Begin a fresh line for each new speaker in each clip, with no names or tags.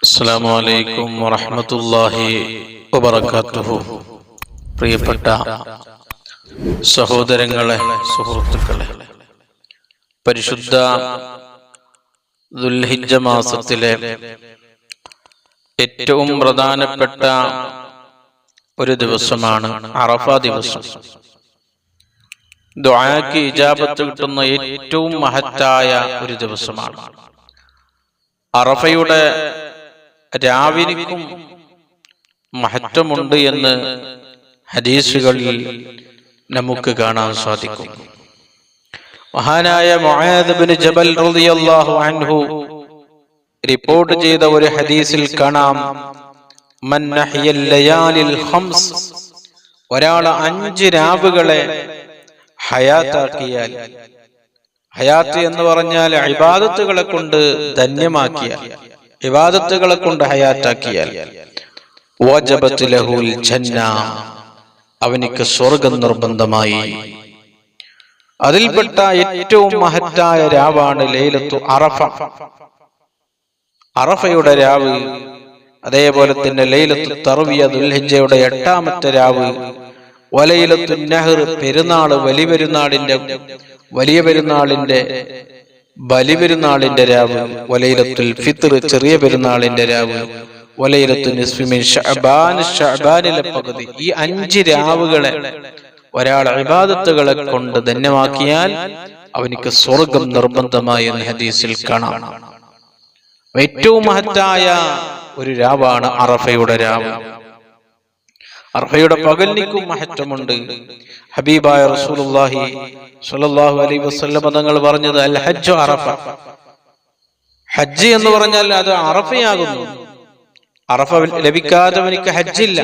അസ്സലാമു അലൈക്കും വറഹ്മത്തുള്ളാഹി വബറകാതുഹു. പ്രിയപ്പെട്ട സഹോദരങ്ങളെ, സുഹൃത്തുക്കളെ, പരിശുദ്ധ ദുൽഹിജ്ജ മാസത്തിലെ ഏറ്റവും പ്രധാനപ്പെട്ട ഒരു ദിവസമാണ് അറഫ ദിവസം. ദുആക്ക് ഇജാബത്ത് കിട്ടുന്ന ഏറ്റവും മഹത്തായ ഒരു ദിവസമാണ്. അറഫയുടെ രാവിനിക്കും മഹത്വമുണ്ട് എന്ന് ഹദീസുകളിൽ നമുക്ക് കാണാൻ സാധിക്കും. മഹാനായ മുആദ് ബിൻ ജബൽ റളിയല്ലാഹു അൻഹു റിപ്പോർട്ട് ചെയ്ത ഒരു ഹദീസിൽ കാണാം, മൻ നഹിയൽ ലയാലിൽ ഖംസ്, ഒരാൾ 5 രാവുകളെ ഹയാത്താക്കിയാൽ, ഹയാത്ത് എന്ന് പറഞ്ഞാൽ ഇബാദത്തുകളെ കൊണ്ട് ധന്യമാക്കിയാൽ, ഇബാദത്തുകളെ കൊണ്ട് ഹയാത്താക്കിയാൽ, വജബത് ലഹുൽ ജന്ന, അവനിക്ക് സ്വർഗ്ഗം നിർബന്ധമായി. അതിൽപ്പെട്ട ഏറ്റവും മഹത്തായ രാവാണ് ലൈലത്തു അറഫ, അറഫയുടെ രാവ്. അതേപോലെ തന്നെ ലൈലത്തു തർവിയ, ദുൽഹിജ്ജയുടെ 8ാമത്തെ രാവ്. വലൈലത്തു നഹർ, പെരുന്നാള്, വലിയ പെരുന്നാളിന്റെ ബലിപെരുന്നാളിന്റെ രാവ്. വലൈലത്തുൽ ഫിത്ർ, ചെറിയ പെരുന്നാളിന്റെ രാവ്. വലൈലത്തു നിസ്ഫി മിൻ ശഅബാൻ, ശഅബാനിലെ പകുതി. ഈ 5 രാവുകളെ ഒരാൾ ഇബാദത്തുകളെ കൊണ്ട് ധന്യമാക്കിയാൽ അവനിക്ക് സ്വർഗ്ഗം നിർബന്ധമായി എന്ന് ഹദീസിൽ കാണാം. ഏറ്റവും മഹത്തായ ഒരു രാവാണ് അറഫയുടെ രാവ്. അറഫയുടെ പകലിനും മഹത്വമുണ്ട്. ഹബീബായ റസൂലുള്ളാഹി സ്വല്ലല്ലാഹു അലൈഹി വസല്ലം തങ്ങൾ പറഞ്ഞത്, അൽ ഹജ്ജു അറഫ, ഹജ്ജ് എന്ന് പറഞ്ഞാൽ അത് അറഫയാകുന്നു. അറഫ ലഭിക്കാത്തവനിക്ക് ഹജ്ജില്ല.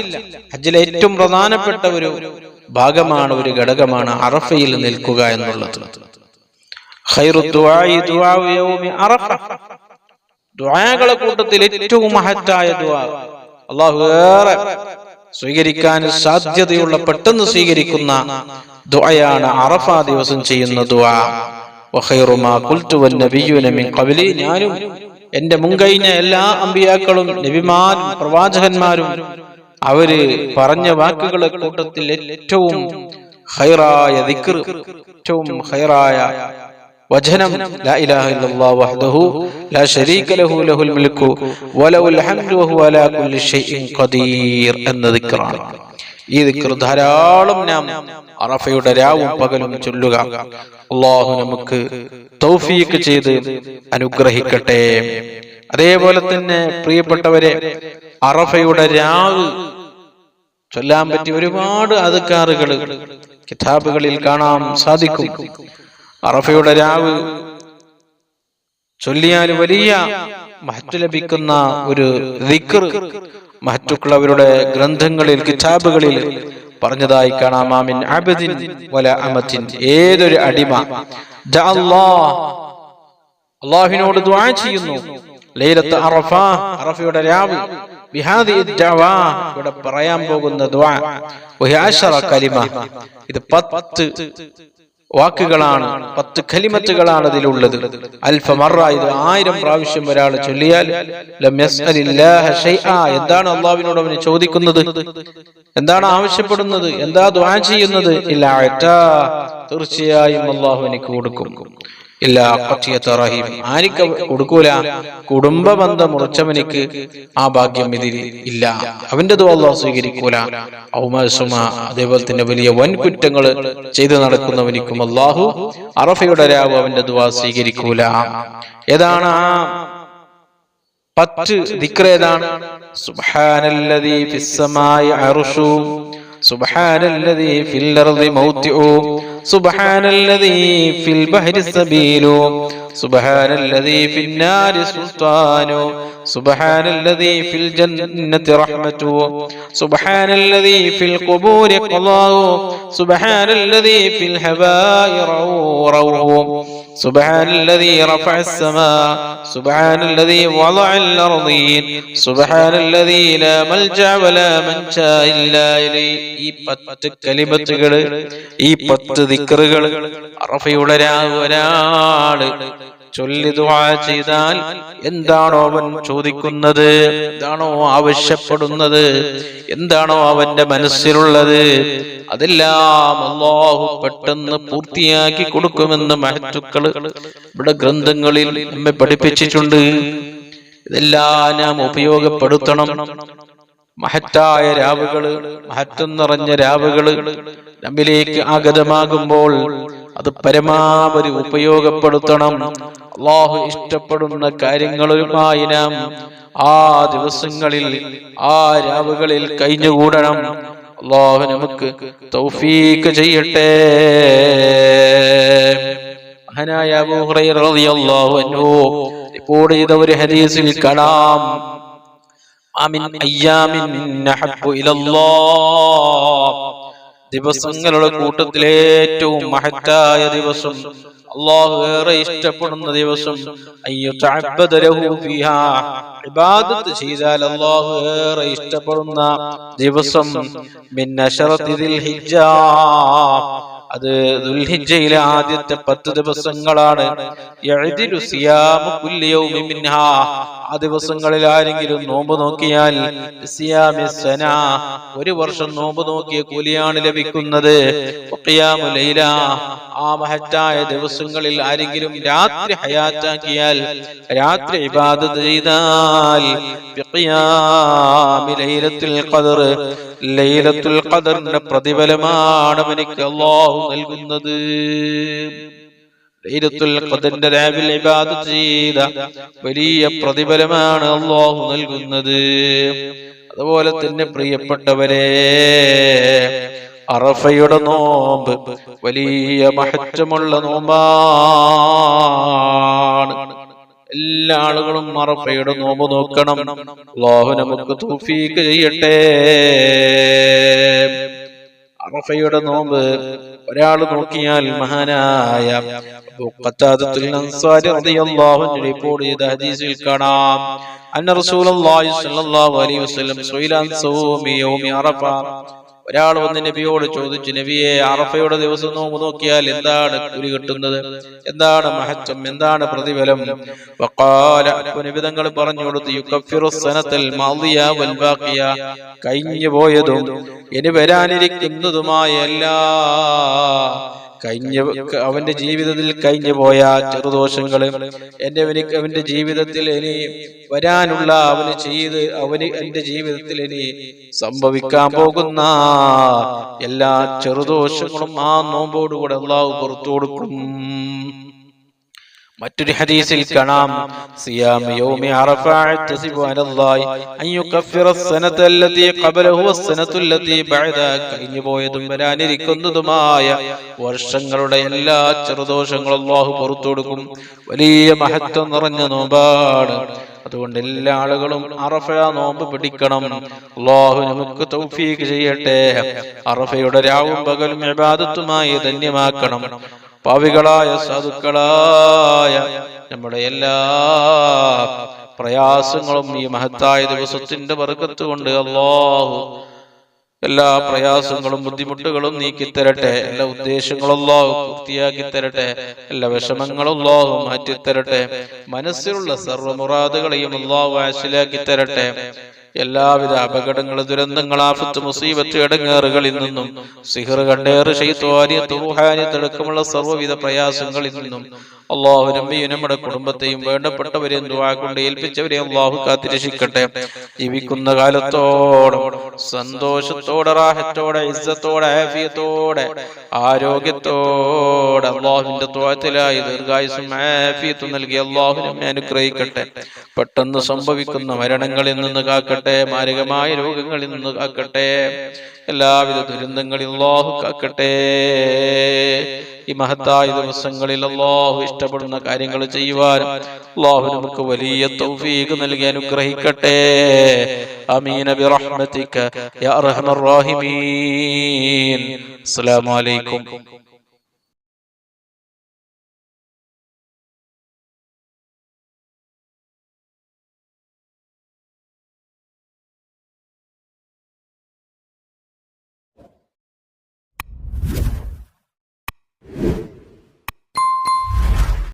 ഹജ്ജിലെ ഏറ്റവും പ്രധാനപ്പെട്ട ഒരു ഭാഗമാണ്, ഒരു ഘടകമാണ് അറഫയിൽ നിൽക്കുക എന്നുള്ളത്. ഖൈറു ദുആഇ ദുആഉ യൗമി അറഫ, ദുആകളെ കൂട്ടത്തിൽ ഏറ്റവും മഹത്തായ ദുആ, അല്ലാഹു ഏറെ സ്വീകരിക്കാൻ സാധ്യതയുള്ള, പെട്ടെന്ന് സ്വീകരിക്കുന്ന ദുആയാണ് അറഫ ദിവസം ചെയ്യുന്ന ദുആ. വഖൈറു മാ ഖുൽതു വന്നബിയ്യുന മിൻ ഖബ്ലി, ഞാനും എന്റെ മുൻകഴിഞ്ഞ എല്ലാ അമ്പിയാക്കളും നബിമാരും പ്രവാചകന്മാരും അവര് പറഞ്ഞ വാക്കുകളെ കൂട്ടത്തിൽ ഏറ്റവും ഖൈറായ ദിക്ർ, ഏറ്റവും ഖൈറായ വചനം ലാ ഇലാഹ ഇല്ലല്ലാഹു വഹ്ദഹു ലാ ശരീക ലഹു ലഹുൽ മുൽക്കു വലഹുൽ ഹംദു വഹുവ അലാ കുല്ലി ഷൈഇൻ ഖദീർ എന്ന ദിക്റാണ്. ഈ ദിക്ർ ധാരാളം നാം അറഫയുടെ രാവും പകലും ചൊല്ലുക. അല്ലാഹു നമുക്ക് തൗഫീഖ് ചെയ്ത് അനുഗ്രഹിക്കട്ടെ. അതേപോലെ തന്നെ പ്രിയപ്പെട്ടവരെ, അറഫയുടെ രാവ് ചൊല്ലാൻ പറ്റിയ ഒരുപാട് അദ്കാറുകൾ കിതാബുകളിൽ കാണാൻ സാധിക്കും. അറഫയുടെ രാവ് ചൊല്ലിയാൽ വലിയ മഹത്വ ലഭിക്കുന്ന ഒരു ദിക്ർ മഹത്തുക്കൾ അവരുടെ ഗ്രന്ഥങ്ങളിൽ, കിതാബുകളിൽ പറഞ്ഞതായി കാണാം. മാമിൻ അബ്ദിൻ വല അമത്തിൻ, ഏതൊരു അടിമ അല്ലാഹുവിനോട് ദുആ ചെയ്യുന്നു ലൈലത്ത് അറഫ, അറഫയുടെ രാവ്, ബിഹാദിഇ ദഅവാ, ഇവിടെ പറയാൻ പോകുന്ന ദുആ, വഹിയ 10 കലിമ, ഇത് 10 വാക്കുകളാണ്, 10 കലിമത്തുകളാണ് ഇതിലുള്ളത്. അൽഫ മറ, ഇത് 1000 പ്രാവശ്യം ഒരാൾ ചൊല്ലിയാൽ ലം യസ്അലില്ലാഹ ഷൈആ, എന്താണ് അല്ലാഹുവിനോട് അവന് ചോദിക്കുന്നത്, എന്താണ് ആവശ്യപ്പെടുന്നത്, എന്താ ദുആ ചെയ്യുന്നത്, ഇല്ലാ അതാ, തീർച്ചയായും അല്ലാഹു എനിക്ക് കൊടുക്കും. ഇല്ലാ ഖതിയത റഹീം, ആർക്ക് കൊടുക്കൂല, കുടുംബ ബന്ധം മുറിച്ചവനിക്ക് ആ ഭാഗ്യം ഇതിൽ ഇല്ല, അവന്റെ ദുആ അല്ലാഹു സ്വീകരിക്കൂല. ഔമസുമ, അതേപോലെ തന്നെ വലിയ വൻ കുറ്റങ്ങൾ ചെയ്തു നടക്കുന്നവനിക്കും അല്ലാഹു അറഫയുടെ രാവ് അവന്റെ ദുആ സ്വീകരിക്കൂല. ഏതാണ് ആ 10 ദിക്ർ? ഏതാണ്? സുബ്ഹാനല്ലദീ ഫിസ്സമായി അർശു, സുബ്ഹാനല്ലദീ ഫിൽ അർളി മൗതിഉ, സുബ്ഹാനല്ലദീ ഫിൽ ബഹരി സബീലു, സുബ്ഹാനല്ലദീ ഫിൻ നാരി സുൽത്താനു, സുബ്ഹാനല്ലദീ ഫിൽ ജന്നതി റഹ്മതു, സുബ്ഹാനല്ലദീ ഫിൽ ഖുബൂരി ഖളാഉ, സുബ്ഹാനല്ലദീ ഫിൽ ഹവായി റൗറു, സുബ്ഹാനല്ലദീ റഫഅസ് സമാ, സുബ്ഹാനല്ലദീ വളഅൽ അർളീൻ, സുബ്ഹാനല്ലദീ ലാ മൽജഅ വലാ മൻജാ ഇല്ലാ ഇലൈഹി. ഈ 10 കലിമത്തുകൾ, ഈ 10 ദിക്റുകൾ അറഫയുടെ ഒരാള് ചൊല്ലി ദുആ ചെയ്താൽ എന്താണോ അവൻ ചോദിക്കുന്നത്, എന്താണോ ആവശ്യപ്പെടുന്നത്, എന്താണോ അവന്റെ മനസ്സിലുള്ളത്, അതെല്ലാം അല്ലാഹു പെട്ടെന്ന് പൂർത്തിയാക്കി കൊടുക്കുമെന്ന് മഹത്തുക്കൾ ഇവിടെ ഗ്രന്ഥങ്ങളിൽ നമ്മെ പഠിപ്പിച്ചിട്ടുണ്ട്. ഇതെല്ലാം നാം ഉപയോഗപ്പെടുത്തണം. മഹത്തായ രാവുകള്, മഹത്വം നിറഞ്ഞ രാവുകള് നമ്മിലേക്ക് ആഗതമാകുമ്പോൾ അത് പരമാവധി ഉപയോഗപ്പെടുത്തണം. അല്ലാഹു ഇഷ്ടപ്പെടുന്ന കാര്യങ്ങളുമായി നാം ആ ദിവസങ്ങളിൽ, ആ രാവുകളിൽ കഴിഞ്ഞുകൂടണം. അല്ലാഹു നമുക്ക് തൗഫീഖ് ചെയ്യട്ടെ. മഹാനായ അബൂ ഹുറൈറ റളിയല്ലാഹു അൻഹു റിപ്പോർട്ട് ചെയ്ത ഒരു ഹദീസിൽ കാണാം, അമിൻ അയ്യാമിൻ നഹബ്ബു ഇലല്ലാഹ്, ദിവസങ്ങളുടെ കൂട്ടത്തിലെ ഏറ്റവും മഹത്തായ ദിവസം, അല്ലാഹു ഏറെ ഇഷ്ടപ്പെടുന്ന ദിവസം, അയ്യുതഅബ്ബദ ലഹു ഫീഹാ, ഇബാദത്ത് ചെയ്താൽ അല്ലാഹു ഏറെ ഇഷ്ടപ്പെടുന്ന ദിവസം, മിൻ അശറതി ദിൽഹിജ്ജ, അത് ദുൽഹിജ്ജയിലെ ആദ്യത്തെ 10 ദിവസങ്ങളാണ്. യഅദിലു സിയാമു കുല്ലി യൗമിൻ മിൻഹാ, ആ ദിവസങ്ങളിൽ ആരെങ്കിലും നോമ്പ് നോക്കിയാൽ സിയാമിസ്സന, ഒരു വർഷം നോമ്പ് നോക്കിയ കൂലിയാണ് ലഭിക്കുന്നത്. ഖിയാമു ലൈല, ആ മഹത്തായ ദിവസങ്ങളിൽ ആരെങ്കിലും രാത്രി ഹയാത്താക്കിയാൽ, രാത്രി ഇബാദത്ത് ചെയ്താൽ, ഖിയാമി ലൈലത്തുൽ ഖദർ, ലൈലത്തുൽ ഖദറിന്റെ പ്രതിഫലമാണ് എനിക്ക് അല്ലാഹു നൽകുന്നത്. ലൈലത്തുൽ ഖദറിന്റെ രാവിൽ ഇബാദത്ത് ചെയ്ത വലിയ പ്രതിഫലമാണ് അല്ലാഹു നൽകുന്നത്. അതുപോലെ തന്നെ പ്രിയപ്പെട്ടവരെ, അറഫയുടെ നോമ്പ് വലിയ മഹത്വമുള്ള നോമ്പാണ്. എല്ലാ ആളുകളും അറഫയുടെ നോമ്പ് നോക്കണം. അല്ലാഹു നമുക്ക് തൗഫീഖ് ചെയ്യട്ടെ. അറഫയുടെ നോമ്പ് ഒരാൾ നോക്കിയാൽ, മഹാനായ അബൂ ഖത്താദത്തുൽ അൻസാരി റളിയല്ലാഹു അൻഹു റിപ്പോർട്ട് ചെയ്ത ഹദീസിൽ കാണാം, അന്ന റസൂലുള്ളാഹി സ്വല്ലല്ലാഹു അലൈഹി വസല്ലം സുഇല അൻ സൗമി യൗമി അറഫ, ഒരാൾ വന്ന് നബിയോട് ചോദിച്ചു, നബിയെ, അറഫയുടെ ദിവസം നോമ്പ് നോക്കിയാൽ എന്താണ് കൂലി കിട്ടുന്നത്, എന്താണ് മഹത്വം, എന്താണ് പ്രതിഫലം? വഖാല, നബി തങ്ങൾ പറഞ്ഞു കൊടുത്തു, യുകഫിറു സനതൽ മാദിയ വൽ ബാഖിയ, കഴിഞ്ഞു പോയതും ഇനി വരാനിരിക്കുന്നതുമായ എല്ലാ അവന്റെ ജീവിതത്തിൽ കഴിഞ്ഞു പോയ ചെറുദോഷങ്ങള്, അവന്റെ ജീവിതത്തിൽ ഇനി വരാനുള്ള, അവന് എന്റെ ജീവിതത്തിൽ ഇനി സംഭവിക്കാൻ പോകുന്ന എല്ലാ ചെറുദോഷങ്ങളും ആ നോമ്പോടുകൂടെ അല്ലാഹു പുറത്തു കൊടുക്കും. മറ്റൊരു ഹദീസിൽ കാണാം, സിയാം യൗമി അറഫ തസിബു അലല്ലാഹി അൻ യുകഫിറ അസ്സനത അല്ലതി ഖബലഹു വസ്സനതു അല്ലതി ബഅദ, കഴിഞ്ഞു പോയതും വരാനിരിക്കുന്നതുമായ വർഷങ്ങളുടെ എല്ലാ ചെറുദോഷങ്ങളും അല്ലാഹു പുറത്തു കൊടുക്കും. വലിയ മഹത്വം നിറഞ്ഞ നോമ്പാണ്. അതുകൊണ്ട് എല്ലാ ആളുകളും അറഫ നോമ്പ് പിടിക്കണം. അല്ലാഹു നമുക്ക് തൗഫീഖ് ചെയ്യട്ടെ. അറഫയുടെ രാവും പകലും ഇബാദത്തുമായി ധന്യമാക്കണം. പാവികളായ സാധുക്കളായ നമ്മുടെ എല്ലാ പ്രയാസങ്ങളും ഈ മഹത്തായ ദിവസത്തിന്റെ ബർക്കത്ത് കൊണ്ട് അല്ലാഹു എല്ലാ പ്രയാസങ്ങളും ബുദ്ധിമുട്ടുകളും നീക്കിത്തരട്ടെ. എല്ലാ ഉദ്ദേശങ്ങളും അല്ലാഹു പൂർത്തിയാക്കി തരട്ടെ. എല്ലാ വിഷമങ്ങളും അല്ലാഹു മാറ്റിത്തരട്ടെ. മനസ്സിലുള്ള സർവ്വ മുറാദുകളെയും അല്ലാഹു ഹാസിലാക്കി തരട്ടെ. എല്ലാവിധ അപകടങ്ങൾ, ദുരന്തങ്ങൾ, ആഫത്ത്, മുസീബത്ത്, ഇടങ്ങേറുകളിൽ നിന്നും, സിഹർ, കണ്ടേറ്, ശൈത്വാനിയത്ത്, റൂഹാനിയത്ത് അടക്കമുള്ള സർവ്വവിധ പ്രയാസങ്ങളിൽ നിന്നും അല്ലാഹു നമ്മയും നമ്മുടെ കുടുംബത്തെയും വേണ്ടപ്പെട്ടവരെയും ദുആ കൊണ്ട് ഏൽപ്പിച്ചവരെ അല്ലാഹു കാത്തിരക്ഷിക്കട്ടെ. ജീവിക്കുന്ന കാലത്തോടെ സന്തോഷത്തോടെ, റാഹത്തോടെ, ഇസ്സത്തോടെ, ആഫിയത്തോടെ, ആരോഗ്യത്തോടെ അല്ലാഹുവിന്റെ ത്വഅത്തിലായി ദീർഘായുസ്സും ആഫിയത്തും നൽകി അല്ലാഹു നമ്മെ അനുഗ്രഹിക്കട്ടെ. പെട്ടെന്ന് സംഭവിക്കുന്ന മരണങ്ങളിൽ നിന്ന് കാക്കട്ടെ. മാരകമായ രോഗങ്ങളിൽ നിന്ന് കാക്കട്ടെ. എല്ലാവിധ ദുരന്തങ്ങളിൽ അല്ലാഹു കാക്കട്ടെ. ഈ മഹത്തായ ദിവസങ്ങളിൽ അല്ലാഹു ഇഷ്ടപ്പെടുന്ന കാര്യങ്ങൾ ചെയ്യുവാൻ അല്ലാഹു നമുക്ക് വലിയ തൗഫീഖ് നൽകി അനുഗ്രഹിക്കട്ടെ. ആമീൻ ബിറഹ്മതിക യാ അർഹമർ റഹീമീൻ. അസ്സലാമു അലൈക്കും.